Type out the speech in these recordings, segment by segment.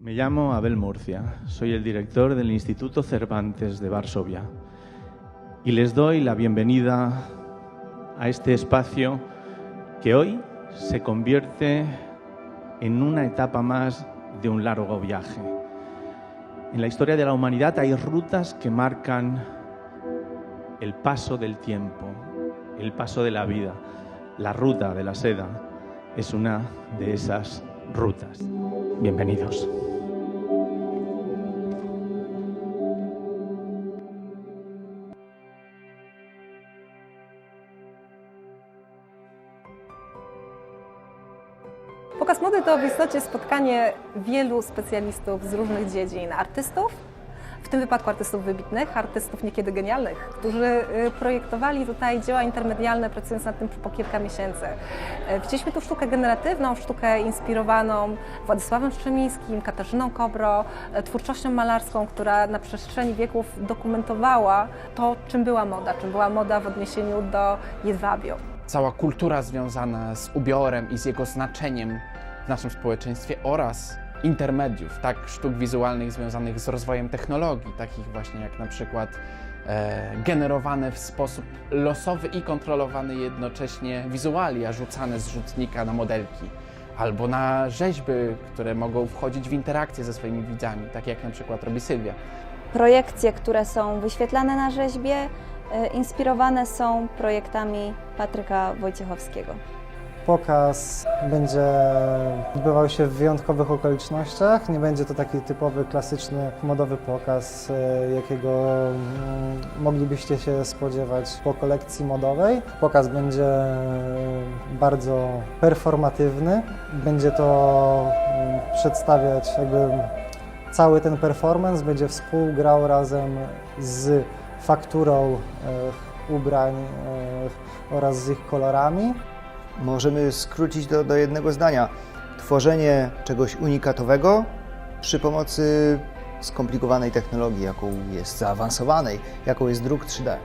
Me llamo Abel Murcia, soy el director del Instituto Cervantes de Varsovia y les doy la bienvenida a este espacio que hoy se convierte en una etapa más de un largo viaje. En la historia de la humanidad hay rutas que marcan el paso del tiempo, el paso de la vida. La ruta de la seda es una de esas rutas. Bienvenidos. Pokaz mody to w istocie spotkanie wielu specjalistów z różnych dziedzin, artystów, w tym wypadku artystów wybitnych, artystów niekiedy genialnych, którzy projektowali tutaj dzieła intermedialne, pracując nad tym po kilka miesięcy. Widzieliśmy tu sztukę generatywną, sztukę inspirowaną Władysławem Strzemińskim, Katarzyną Kobro, twórczością malarską, która na przestrzeni wieków dokumentowała to, czym była moda w odniesieniu do jedwabiu. Cała kultura związana z ubiorem i z jego znaczeniem w naszym społeczeństwie oraz intermediów, tak, sztuk wizualnych związanych z rozwojem technologii, takich właśnie jak na przykład generowane w sposób losowy i kontrolowany jednocześnie wizualia rzucane z rzutnika na modelki, albo na rzeźby, które mogą wchodzić w interakcję ze swoimi widzami, tak jak na przykład robi Sylwia. Projekcje, które są wyświetlane na rzeźbie, inspirowane są projektami Patryka Wojciechowskiego. Pokaz będzie odbywał się w wyjątkowych okolicznościach. Nie będzie to taki typowy, klasyczny, modowy pokaz, jakiego moglibyście się spodziewać po kolekcji modowej. Pokaz będzie bardzo performatywny. Będzie to przedstawiać cały ten performance, będzie współgrał razem z fakturą ubrań oraz z ich kolorami. Możemy skrócić do jednego zdania. Tworzenie czegoś unikatowego przy pomocy skomplikowanej technologii, zaawansowanej, jaką jest druk 3D.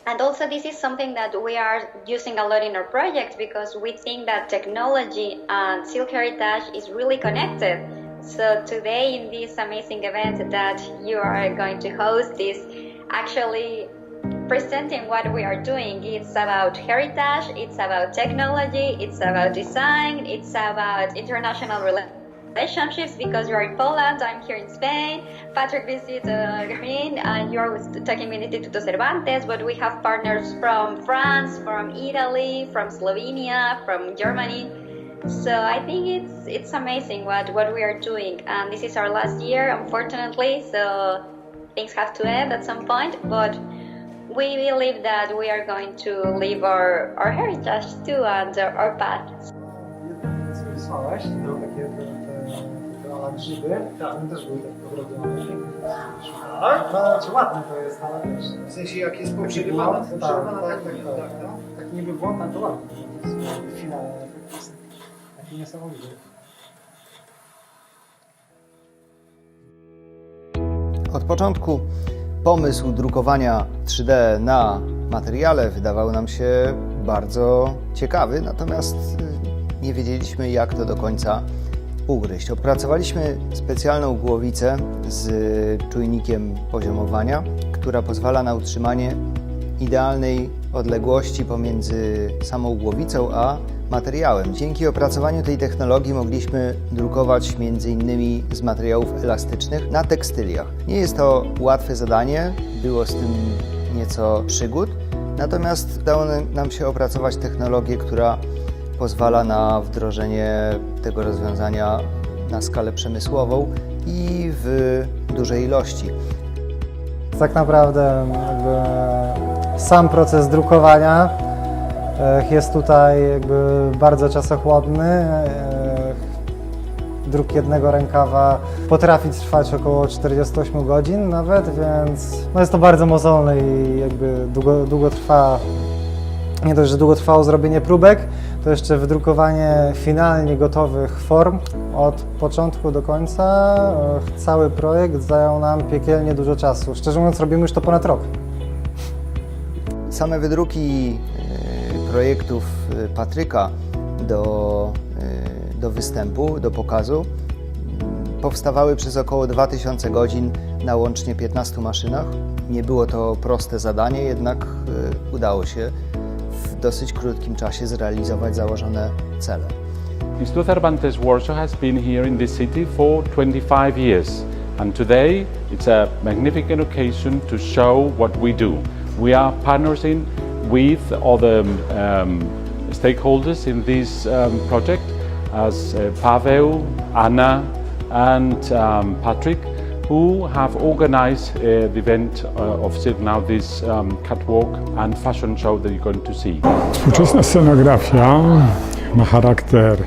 And also this is something that we are using a lot in our project because we think that technology and silk heritage is really connected. So today in this amazing event that you are going to host is actually presenting what we are doing. It's about heritage, it's about technology, it's about design, it's about international relations. relationships because you are in Poland, I'm here in Spain. Patrick visits Garin, and you're talking with Instituto Cervantes, but we have partners from France, from Italy, from Slovenia, from Germany. So I think it's amazing what we are doing, and this is our last year, unfortunately, so things have to end at some point, but we believe that we are going to leave our heritage too and our paths. Wysłałaś, to takie grzyby, one też były tak robione. No, czy ładne to jest, ale wiesz. W sensie jak jest Tak, tak niby błąd, to ładne. Finalnie, taki niesamowity. Od początku pomysł drukowania 3D na materiale wydawał nam się bardzo ciekawy, natomiast nie wiedzieliśmy, jak to do końca ugryźć. Opracowaliśmy specjalną głowicę z czujnikiem poziomowania, która pozwala na utrzymanie idealnej odległości pomiędzy samą głowicą a materiałem. Dzięki opracowaniu tej technologii mogliśmy drukować m.in. z materiałów elastycznych na tekstyliach. Nie jest to łatwe zadanie, było z tym nieco przygód, natomiast udało nam się opracować technologię, która pozwala na wdrożenie tego rozwiązania na skalę przemysłową i w dużej ilości. Tak naprawdę jakby sam proces drukowania jest tutaj jakby bardzo czasochłonny. Druk jednego rękawa potrafi trwać około 48 godzin nawet, więc no jest to bardzo mozolne i jakby długo trwa. Nie dość, że długo trwało zrobienie próbek, to jeszcze wydrukowanie finalnie gotowych form od początku do końca. Cały projekt zajął nam piekielnie dużo czasu. Szczerze mówiąc, robimy już to ponad rok. Same wydruki projektów Patryka do występu, do pokazu powstawały przez około 2000 godzin na łącznie 15 maszynach. Nie było to proste zadanie, jednak udało się w dosyć krótkim czasie zrealizować założone cele. Instituto Cervantes Warsaw has been here in this city for 25 years, and today it's a magnificent occasion to show what we do. We are partnering with other stakeholders in this project, as Paweł, Anna and Patrick, who have organized the event of Silk Now, this catwalk and fashion show that you're going to see. Współczesna scenografia ma charakter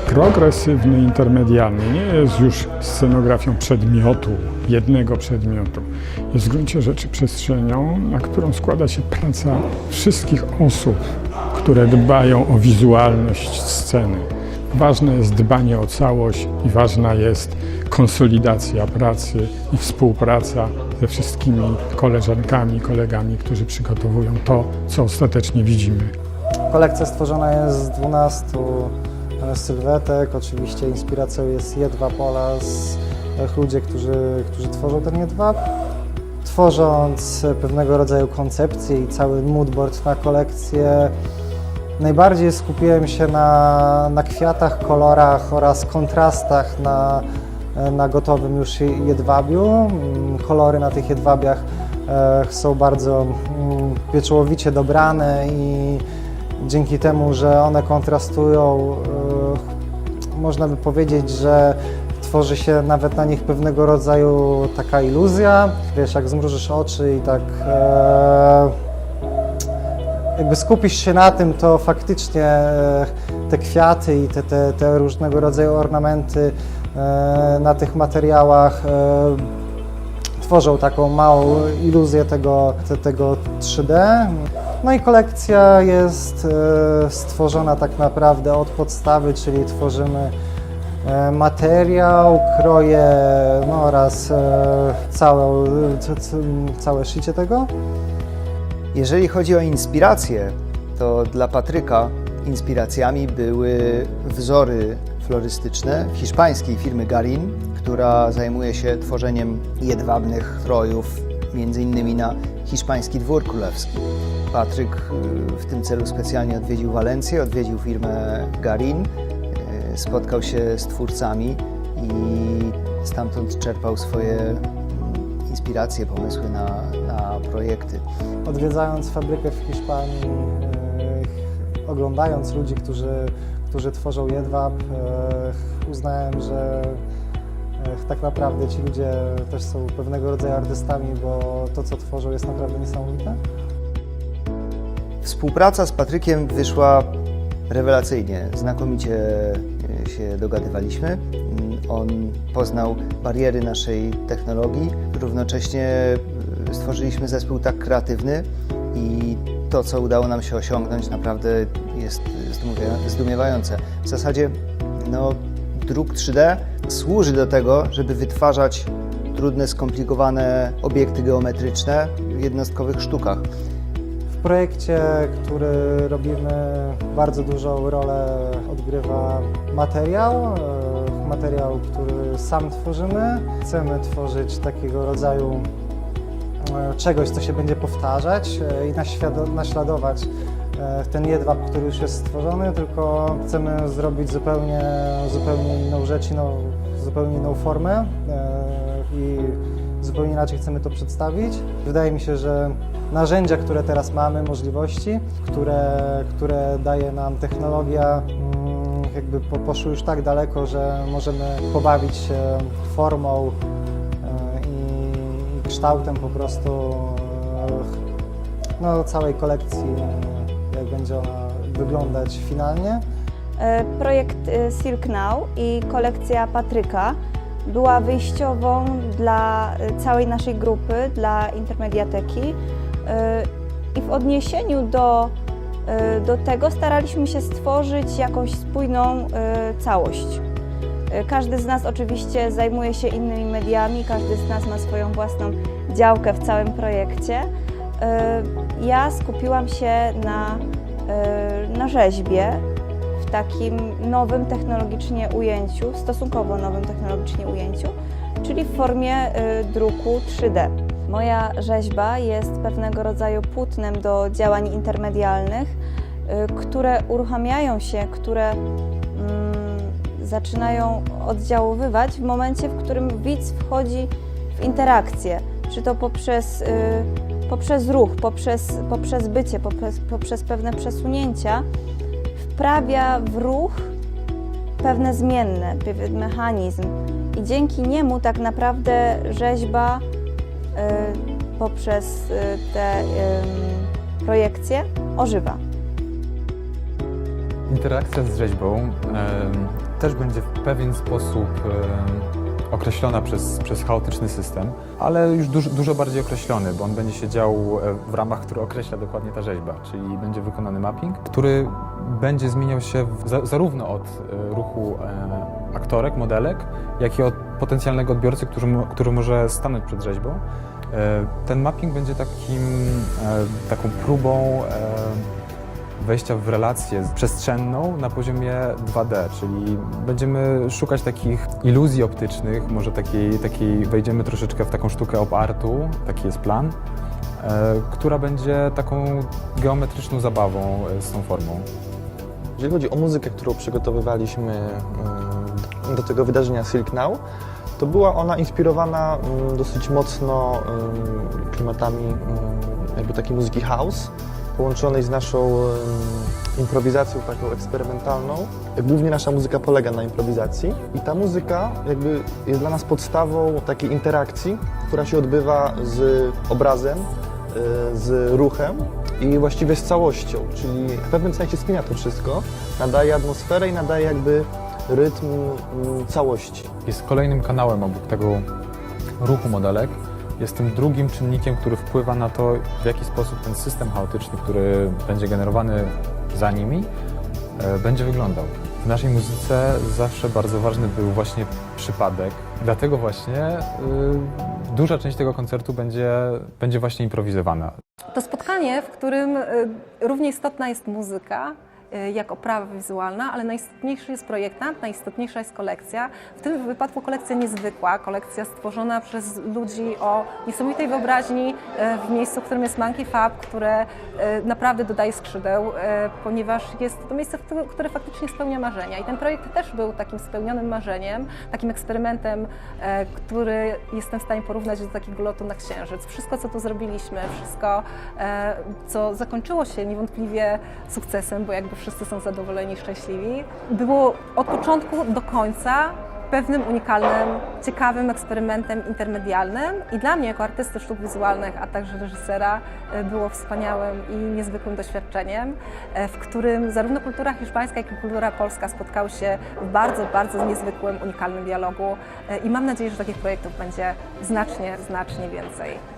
progresywny, intermedialny. Nie jest już scenografią przedmiotu, jednego przedmiotu. Jest w gruncie rzeczy przestrzenią, na którą składa się praca wszystkich osób, które dbają o wizualność sceny. Ważne jest dbanie o całość i ważna jest konsolidacja pracy i współpraca ze wszystkimi koleżankami, kolegami, którzy przygotowują to, co ostatecznie widzimy. Kolekcja stworzona jest z 12 sylwetek. Oczywiście inspiracją jest jedwab oraz ludzie, którzy tworzą ten jedwab. Tworząc pewnego rodzaju koncepcję i cały moodboard na kolekcję, najbardziej skupiłem się na kwiatach, kolorach oraz kontrastach na gotowym już jedwabiu. Kolory na tych jedwabiach są bardzo pieczołowicie dobrane i dzięki temu, że one kontrastują, można by powiedzieć, że tworzy się nawet na nich pewnego rodzaju taka iluzja. Wiesz, jak zmrużysz oczy i tak jakby skupisz się na tym, to faktycznie te kwiaty i te różnego rodzaju ornamenty na tych materiałach tworzą taką małą iluzję tego 3D. No i kolekcja jest stworzona tak naprawdę od podstawy, czyli tworzymy materiał, kroje oraz całe szycie tego. Jeżeli chodzi o inspiracje, to dla Patryka inspiracjami były wzory florystyczne hiszpańskiej firmy Garin, która zajmuje się tworzeniem jedwabnych strojów, m.in. na hiszpański dwór królewski. Patryk w tym celu specjalnie odwiedził Walencję, odwiedził firmę Garin, spotkał się z twórcami i stamtąd czerpał swoje inspiracje, pomysły na projekty. Odwiedzając fabrykę w Hiszpanii, oglądając ludzi, którzy tworzą jedwab, uznałem, że tak naprawdę ci ludzie też są pewnego rodzaju artystami, bo to, co tworzą, jest naprawdę niesamowite. Współpraca z Patrykiem wyszła rewelacyjnie, znakomicie się dogadywaliśmy. On poznał bariery naszej technologii, równocześnie stworzyliśmy zespół tak kreatywny i to, co udało nam się osiągnąć, naprawdę jest zdumiewające. W zasadzie druk 3D służy do tego, żeby wytwarzać trudne, skomplikowane obiekty geometryczne w jednostkowych sztukach. W projekcie, który robimy, bardzo dużą rolę odgrywa materiał, który sam tworzymy. Chcemy tworzyć takiego rodzaju czegoś, co się będzie powtarzać i naśladować ten jedwab, który już jest stworzony, tylko chcemy zrobić zupełnie inną rzecz, zupełnie inną formę i zupełnie inaczej chcemy to przedstawić. Wydaje mi się, że narzędzia, które teraz mamy, możliwości, które daje nam technologia, jakby poszły już tak daleko, że możemy pobawić się formą i kształtem po prostu całej kolekcji, jak będzie ona wyglądać finalnie. Projekt Silk Now i kolekcja Patryka była wyjściową dla całej naszej grupy, dla Intermediateki i w odniesieniu do tego staraliśmy się stworzyć jakąś spójną całość. Każdy z nas oczywiście zajmuje się innymi mediami, każdy z nas ma swoją własną działkę w całym projekcie. Ja skupiłam się na rzeźbie w takim nowym technologicznie ujęciu, stosunkowo nowym technologicznie ujęciu, czyli w formie druku 3D. Moja rzeźba jest pewnego rodzaju płótnem do działań intermedialnych, które uruchamiają się, które zaczynają oddziaływać w momencie, w którym widz wchodzi w interakcję, czy to poprzez ruch, poprzez bycie, poprzez pewne przesunięcia, wprawia w ruch pewne zmienne, pewien mechanizm i dzięki niemu tak naprawdę rzeźba poprzez te projekcje ożywa. Interakcja z rzeźbą też będzie w pewien sposób określona przez chaotyczny system, ale już dużo bardziej określony, bo on będzie się dział w ramach, które określa dokładnie ta rzeźba, czyli będzie wykonany mapping, który będzie zmieniał się zarówno od ruchu aktorek, modelek, jak i od potencjalnego odbiorcy, który może stanąć przed rzeźbą. Ten mapping będzie taką próbą wejścia w relację przestrzenną na poziomie 2D, czyli będziemy szukać takich iluzji optycznych, może wejdziemy troszeczkę w taką sztukę op artu, taki jest plan, która będzie taką geometryczną zabawą z tą formą. Jeżeli chodzi o muzykę, którą przygotowywaliśmy do tego wydarzenia Silk Now, to była ona inspirowana dosyć mocno klimatami jakby takiej muzyki house, połączonej z naszą improwizacją taką eksperymentalną. Głównie nasza muzyka polega na improwizacji i ta muzyka jakby jest dla nas podstawą takiej interakcji, która się odbywa z obrazem, z ruchem i właściwie z całością, czyli w pewnym sensie spina to wszystko, nadaje atmosferę i nadaje jakby rytm całości. Jest kolejnym kanałem obok tego ruchu modelek. Jest tym drugim czynnikiem, który wpływa na to, w jaki sposób ten system chaotyczny, który będzie generowany za nimi, będzie wyglądał. W naszej muzyce zawsze bardzo ważny był właśnie przypadek, dlatego właśnie duża część tego koncertu będzie właśnie improwizowana. To spotkanie, w którym równie istotna jest muzyka, jak oprawa wizualna, ale najistotniejszy jest projektant, najistotniejsza jest kolekcja. W tym wypadku kolekcja niezwykła, kolekcja stworzona przez ludzi o niesamowitej wyobraźni w miejscu, w którym jest Monkey Fab, które naprawdę dodaje skrzydeł, ponieważ jest to miejsce, które faktycznie spełnia marzenia. I ten projekt też był takim spełnionym marzeniem, takim eksperymentem, który jestem w stanie porównać do takiego lotu na Księżyc. Wszystko, co tu zrobiliśmy, wszystko, co zakończyło się niewątpliwie sukcesem, bo jakby wszyscy są zadowoleni, szczęśliwi, było od początku do końca pewnym unikalnym, ciekawym eksperymentem intermedialnym i dla mnie jako artysty sztuk wizualnych, a także reżysera było wspaniałym i niezwykłym doświadczeniem, w którym zarówno kultura hiszpańska, jak i kultura polska spotkały się w bardzo, bardzo niezwykłym, unikalnym dialogu i mam nadzieję, że takich projektów będzie znacznie, znacznie więcej.